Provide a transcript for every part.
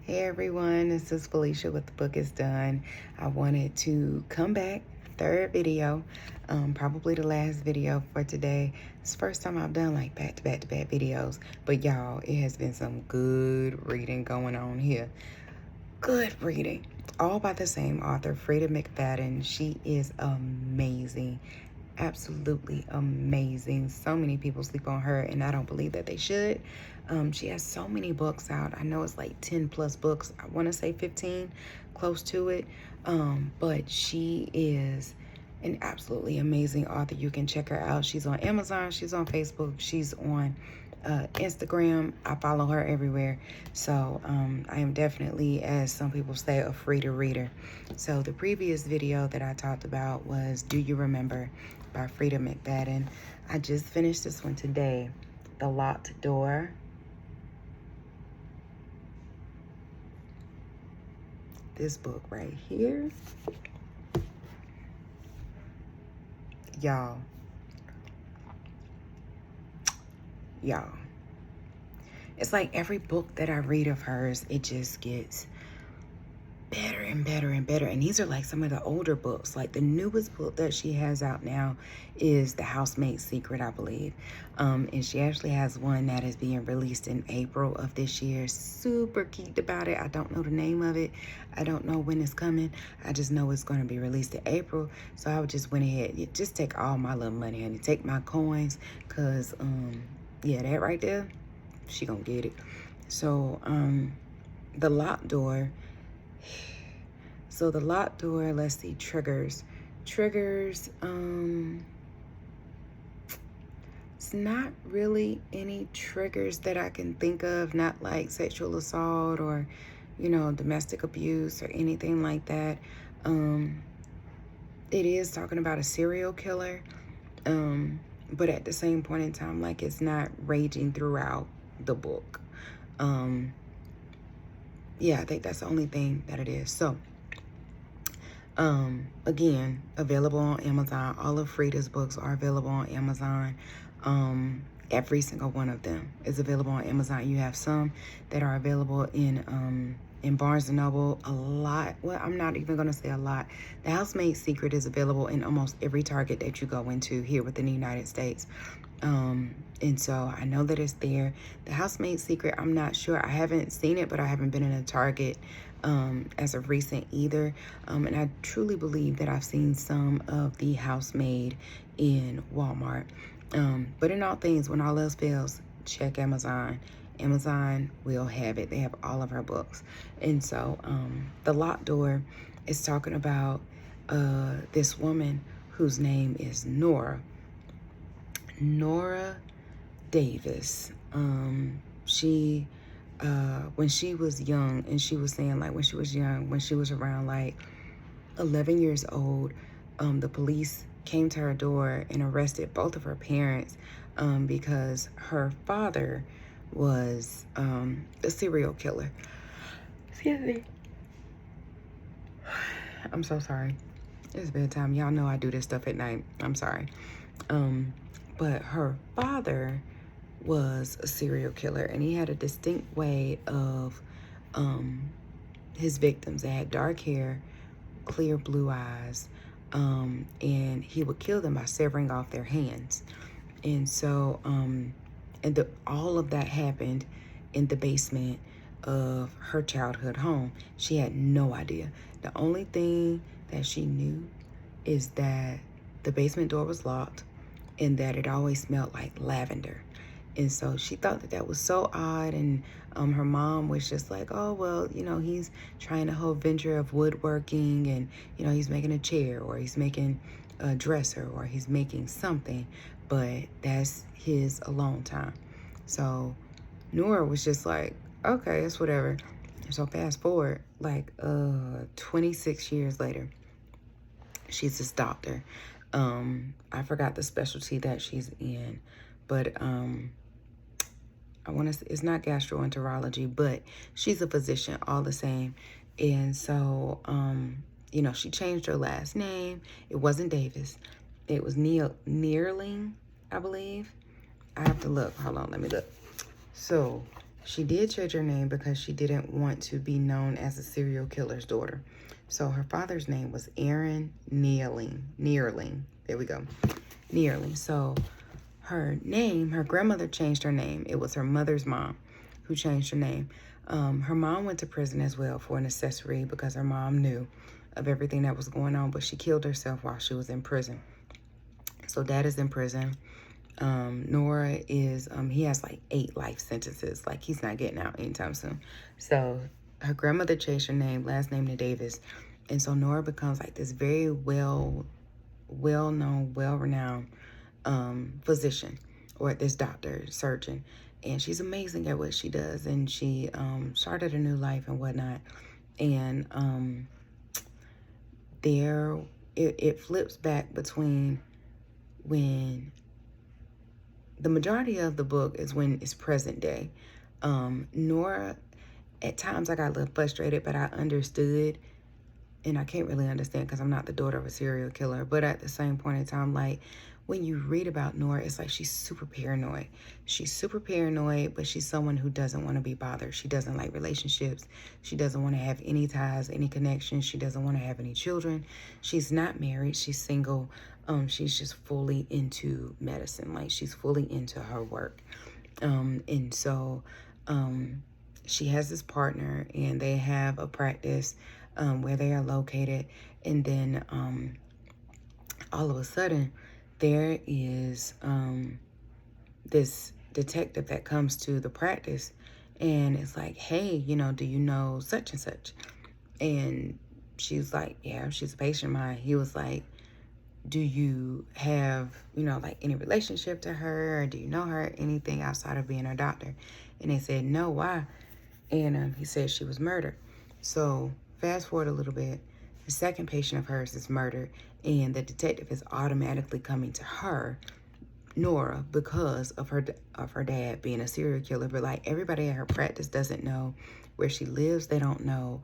Hey everyone, this is Felicia with The Book Is Done. I wanted to come back, third video, probably the last video for today. It's the first time I've done like back-to-back videos, but y'all, it has been some good reading going on here. Good reading, all by the same author, Freida McFadden. She is amazing. Absolutely amazing. So many people sleep on her, and I don't believe that they should. She has so many books out. I know it's like 10 plus books. I want to say 15, close to it. But she is an absolutely amazing author. You can check her out. She's on Amazon. She's on Facebook. She's on Instagram. I follow her everywhere. So I am definitely, as some people say, a Freida reader. So the previous video that I talked about was Do You Remember by Freida McFadden. I just finished this one today. The Locked Door. This book right here. Y'all. It's like every book that I read of hers, it just gets better and better and better. And these are like some of the older books. Like the newest book that she has out now is The Housemaid's Secret, I believe. And she actually has one that is being released in April of this year. Super geeked about it. I don't know the name of it. I don't know when it's coming. I just know it's going to be released in April. So I just went ahead, just take all my little money and take my coins. Cause yeah, that right there, she gonna get it. So The Locked Door. So The Locked Door, let's see, triggers. Triggers, it's not really any triggers that I can think of, not like sexual assault or, you know, domestic abuse or anything like that. It is talking about a serial killer, but at the same point in time, like it's not raging throughout the book. Yeah, I think that's the only thing that it is. So, again, available on Amazon. All of Freida's books are available on Amazon. Every single one of them is available on Amazon. You have some that are available in Barnes & Noble. A lot, well, I'm not even going to say a lot. The Housemaid's Secret is available in almost every Target that you go into here within the United States. And so I know that it's there. The Housemaid's Secret, I'm not sure. I haven't seen it, but I haven't been in a Target as of recent either. And I truly believe that I've seen some of the Housemaid in Walmart. But in all things, when all else fails, check Amazon. Amazon will have it. They have all of her books. And so The Locked Door is talking about this woman whose name is Nora Davis. She when she was young, and she was saying like when she was young, when she was around like 11 years old, the police came to her door and arrested both of her parents because her father was a serial killer. Excuse me. I'm so sorry. It's bedtime. Y'all know I do this stuff at night. I'm sorry. But her father was a serial killer, and he had a distinct way of his victims. They had dark hair, clear blue eyes, and he would kill them by severing off their hands. And so all of that happened in the basement of her childhood home. She had no idea. The only thing that she knew is that the basement door was locked and that it always smelled like lavender. And so she thought that that was so odd. And her mom was just like, oh, well, you know, he's trying a whole venture of woodworking, and, you know, he's making a chair, or he's making a dresser, or he's making something, but that's his alone time. So Nora was just like, okay, it's whatever. So fast forward, like 26 years later, she's this doctor. I forgot the specialty that she's in, but I want to say it's not gastroenterology, but she's a physician all the same. And so, you know, she changed her last name. It wasn't Davis. It was Neerling, I believe. I have to look. Hold on, let me look. So She did change her name because she didn't want to be known as a serial killer's daughter. So her father's name was Aaron Neerling. There we go. Neerling. So her name, her grandmother changed her name. It was her mother's mom who changed her name. Her mom went to prison as well for an accessory because her mom knew of everything that was going on, but she killed herself while she was in prison. So dad is in prison. Nora is, he has like 8 life sentences. Like, he's not getting out anytime soon. So her grandmother changed her name, last name to Davis. And so Nora becomes like this very well-known, well-renowned physician, or this doctor, surgeon. And she's amazing at what she does. And she started a new life and whatnot. And it flips back between when the majority of the book is when it's present day. Nora, at times I got a little frustrated, but I understood, and I can't really understand because I'm not the daughter of a serial killer. But at the same point in time, like, when you read about Nora, it's like she's super paranoid. She's super paranoid, but she's someone who doesn't want to be bothered. She doesn't like relationships. She doesn't want to have any ties, any connections. She doesn't want to have any children. She's not married. She's single. She's just fully into medicine. Like, she's fully into her work. And so she has this partner, and they have a practice where they are located. And then all of a sudden, there is this detective that comes to the practice, and it's like, hey, you know, do you know such and such? And she's like, yeah, she's a patient of mine. He was like, do you have, you know, like, any relationship to her, or do you know her, anything outside of being her doctor? And they said, no, why? And he said she was murdered. So fast forward a little bit, the second patient of hers is murdered, and the detective is automatically coming to her, Nora, because of her dad being a serial killer. But like, everybody at her practice doesn't know where she lives. They don't know,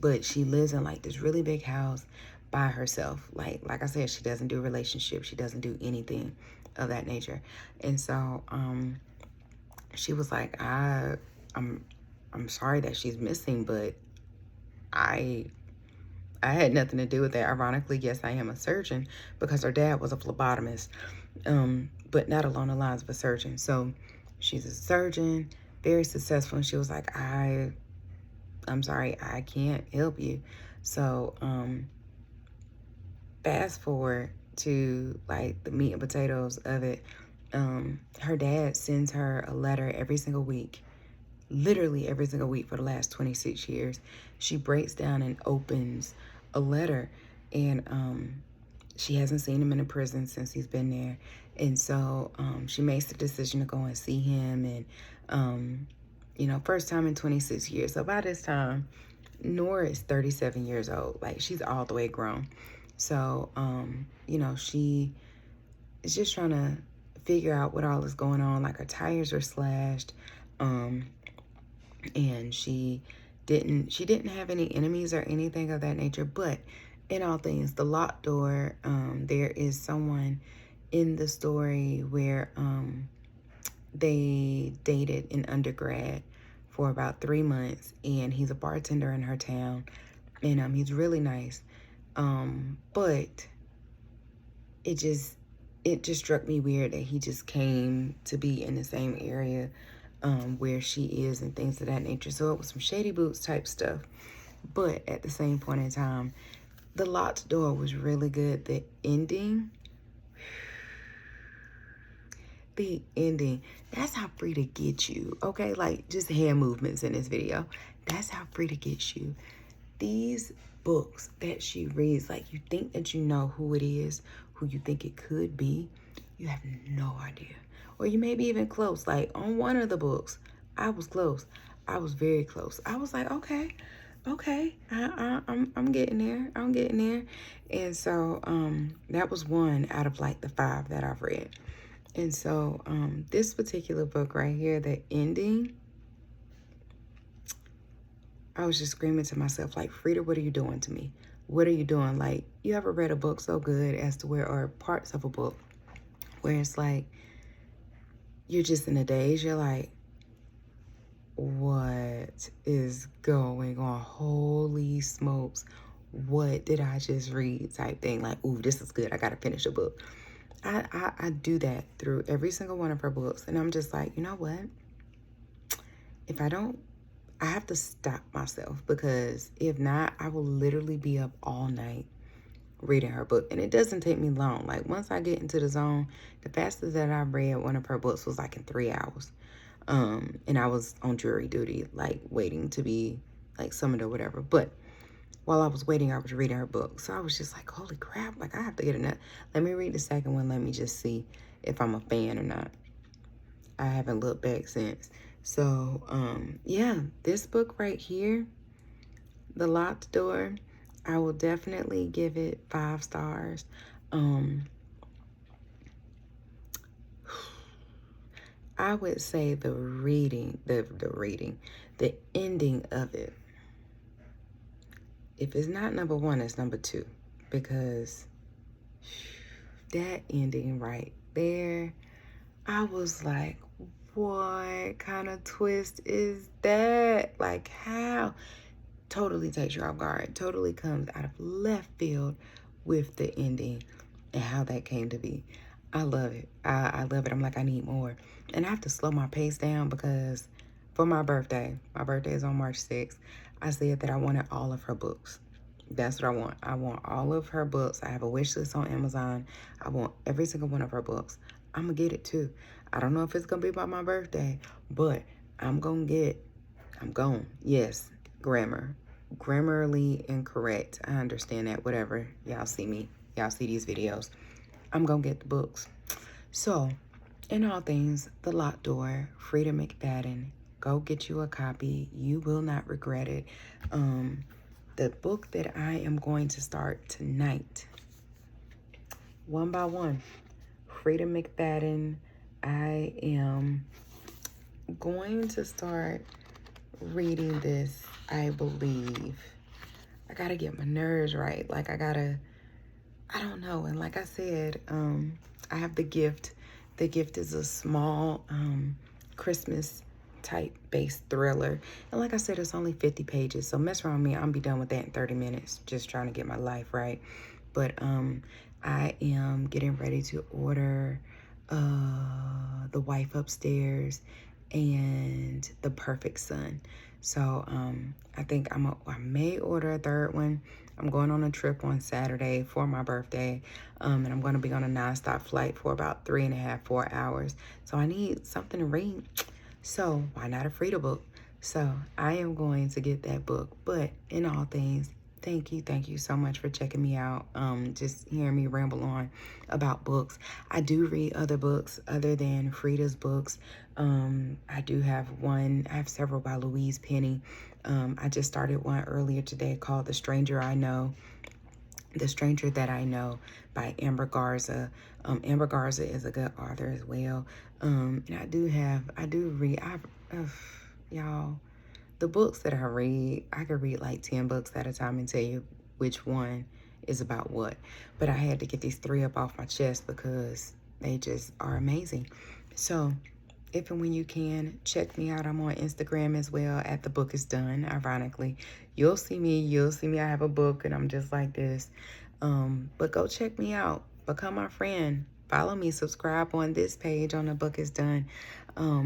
but she lives in like this really big house by herself. Like I said, she doesn't do relationships. She doesn't do anything of that nature. And so she was like, I'm sorry that she's missing, but I had nothing to do with that. Ironically, yes, I am a surgeon, because her dad was a phlebotomist, but not along the lines of a surgeon. So she's a surgeon, very successful, and she was like, I'm sorry, I can't help you. So fast forward to like the meat and potatoes of it. Her dad sends her a letter every single week, literally every single week for the last 26 years. She breaks down and opens a letter, and she hasn't seen him in a prison since he's been there. And so she makes the decision to go and see him. And, you know, first time in 26 years. So by this time, Nora is 37 years old. Like, she's all the way grown. So, you know, she is just trying to figure out what all is going on. Like, her tires are slashed. And she didn't have any enemies or anything of that nature. But in all things, the locked door, there is someone in the story where they dated in undergrad for about 3 months, and he's a bartender in her town, and he's really nice. But it just struck me weird that he just came to be in the same area where she is and things of that nature. So it was some shady boots type stuff. But at the same point in time, the locked door was really good. The ending, that's how Freida gets you, okay? Like, just hand movements in this video. That's how Freida gets you. These books that she reads, like, you think that you know who it is, who you think it could be. You have no idea. Or you may be even close. Like, on one of the books, I was close. I was very close. I was like, okay, I'm getting there. I'm getting there. And so that was one out of like the 5 that I've read. And so this particular book right here, the ending, I was just screaming to myself, like, Freida, what are you doing to me? What are you doing? Like, you ever read a book so good as to where, or parts of a book where it's like, you're just in a daze. You're like, what is going on? Holy smokes. What did I just read type thing? Like, ooh, this is good. I got to finish a book. I do that through every single one of her books. And I'm just like, you know what? If I don't, I have to stop myself, because if not, I will literally be up all night reading her book. And it doesn't take me long. Like, once I get into the zone, the fastest that I read one of her books was like in 3 hours. And I was on jury duty, like waiting to be like summoned or whatever. But while I was waiting, I was reading her book. So I was just like, holy crap, like I have to get enough. Let me read the second one. Let me just see if I'm a fan or not. I haven't looked back since. So, yeah, this book right here, The Locked Door, I will definitely give it 5 stars. I would say the ending of it, if it's not number 1, it's number 2, because that ending right there, I was like, what kind of twist is that? Like, how? Totally takes you off guard. Totally comes out of left field with the ending and how that came to be. I love it. I love it. I'm like, I need more. And I have to slow my pace down, because for my birthday is on March 6th, I said that I wanted all of her books. That's what I want. I want all of her books. I have a wish list on Amazon. I want every single one of her books. I'm going to get it too. I don't know if it's going to be by my birthday, but I'm going to get, yes, grammarly incorrect. I understand that, whatever. Y'all see me. Y'all see these videos. I'm going to get the books. So, in all things, The Locked Door, Freida McFadden. Go get you a copy. You will not regret it. The book that I am going to start tonight, one by one, Freida McFadden. I am going to start reading this, I believe. I gotta get my nerves right. Like, I don't know. And like I said, I have The Gift. The Gift is a small Christmas type based thriller. And like I said, it's only 50 pages. So mess around me, I'll be done with that in 30 minutes. Just trying to get my life right. But I am getting ready to order The Wife Upstairs and The Perfect Son. So I think I may order a third one. I'm going on a trip on Saturday for my birthday, and I'm going to be on a nonstop flight for about 3.5, 4 hours. So I need something to read. So why not a Freida book? So I am going to get that book. But in all things, thank you so much for checking me out. Just hearing me ramble on about books. I do read other books other than Freida's books. I do have one. I have several by Louise Penny. I just started one earlier today called The Stranger I Know. The Stranger That I Know by Amber Garza. Amber Garza is a good author as well. And I do read, y'all, the books that I read, I could read like 10 books at a time and tell you which one is about what. But I had to get these 3 up off my chest because they just are amazing. So if and when you can, check me out. I'm on Instagram as well at The Book Is Done, ironically. You'll see me. I have a book and I'm just like this. But go check me out. Become my friend. Follow me. Subscribe on this page on The Book Is Done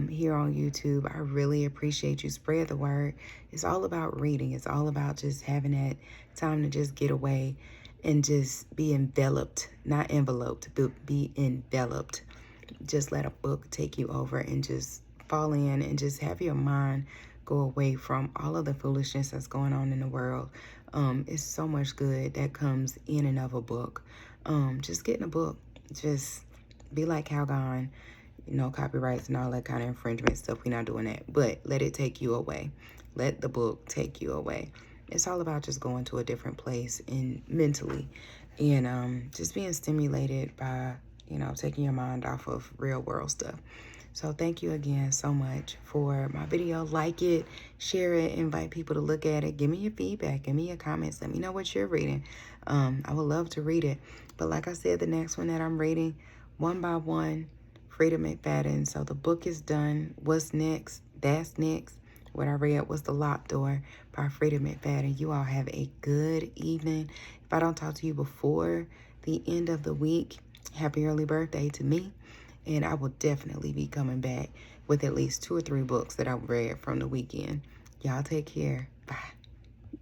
here on YouTube. I really appreciate you. Spread the word. It's all about reading. It's all about just having that time to just get away and just be enveloped. Not enveloped, but be enveloped. Just let a book take you over and just fall in and just have your mind go away from all of the foolishness that's going on in the world. It's so much good that comes in and of a book. Just getting a book. Just be like Calgon, copyrights and all that kind of infringement stuff. We're not doing that. But let it take you away. Let the book take you away. It's all about just going to a different place and mentally and just being stimulated by taking your mind off of real world stuff. So thank you again so much for my video. Like it, share it, invite people to look at it. Give me your feedback. Give me your comments. Let me know what you're reading. I would love to read it. But like I said, the next one that I'm reading, one by one, Freida McFadden. So The Book Is Done. What's next? That's next. What I read was The Locked Door by Freida McFadden. You all have a good evening. If I don't talk to you before the end of the week, happy early birthday to me. And I will definitely be coming back with at least 2 or 3 books that I read from the weekend. Y'all take care. Bye.